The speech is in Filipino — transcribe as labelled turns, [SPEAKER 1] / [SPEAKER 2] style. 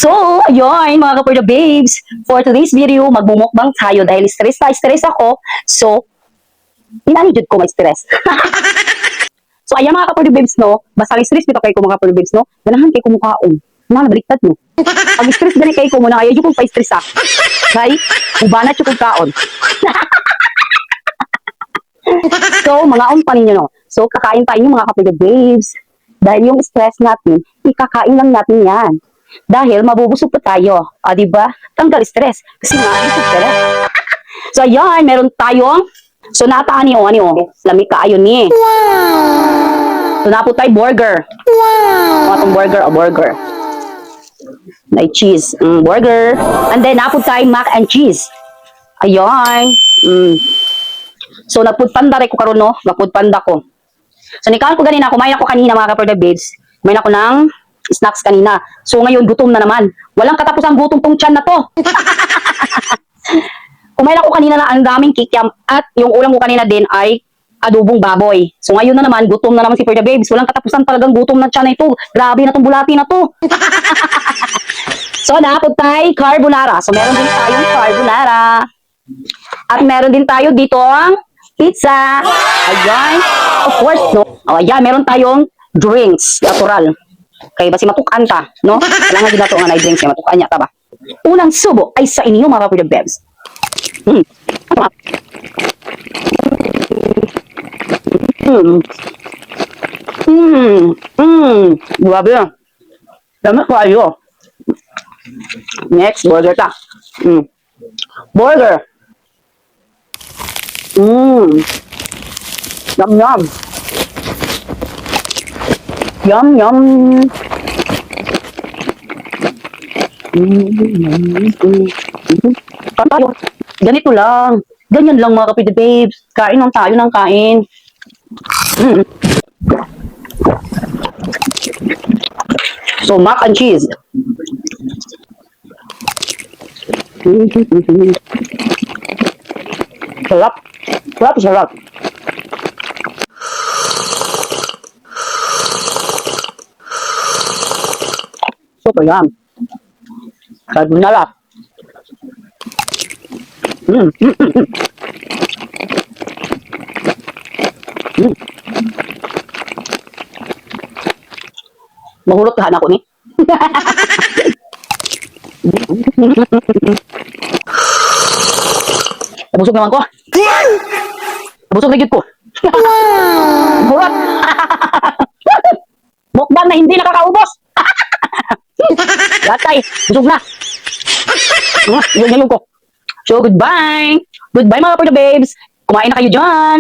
[SPEAKER 1] So, ayun, mga kapurda babes. For today's video, magmumukbang tayo dahil stress ako. So, inanijud ko may stress. So, ayan mga kapurda babes, no? Basta stress dito kay ko mga kapurda babes, no? Ganahan kay kumukaon. Mga nabaliktad, no? Pag stress gani kay ko muna, ayaw yung pa stress ah. Kay, ubanat yung kaon. So, mga pa ninyo, no? So, kakain tayo mga kapurda babes. Dahil yung stress natin, ikakain lang natin yan. Dahil mabubusog pa tayo. Di ba? Tanggal stress. Kasi busog ka na. So, ayan, meron tayong so, nataan niyo, lamig ka ayon ni. So, napo tayo burger. Atong burger. May cheese. Burger. And then, napo tayo mac and cheese. Ayan. So, nagpudpanda rin ko karon no? Nagpudpanda ko. So, nikaon ko ganina. Kumain ako kanina, mga kapatid babes. Kumain ako ng snacks kanina. So, ngayon, gutom na naman. Walang katapusang gutom tong tiyan na to. Kumain ako kanina na ang daming kikiam at yung ulam ko kanina din ay adobong baboy. So, ngayon na naman, gutom na naman si Perda Babes. Walang katapusan talagang gutom ng tiyan na ito. Grabe na tong bulati na to. So, napod tayo carbonara. So, meron din tayong carbonara. At meron din tayo dito ang pizza. Ayan. Of course, no? Ayan, meron tayong drinks. Natural. Kaya basi matukan ta, no? Kailangan din nato nga na drinks niya, matukan niya ta ba? Unang subo ay sa inyo, mga kapatid babes. Grabe. Dami kayo. Next, burger ta. Burger. Yum. Yum. Tayo. Ganito lang. Ganyan lang mga kapatid babes. Kain lang tayo ng kain. So, mac and cheese. Sarap. Sarap. Super yum. Carbonara. Mahulot ka na ako ni. Nabusog naman ko. Nabusog na gid ko. Mahulot. Mukbang na hindi nakakaubos. Latay, busog na. Yun ko. So, goodbye. Goodbye mga kapatid babes. Kumain na kayo dyan.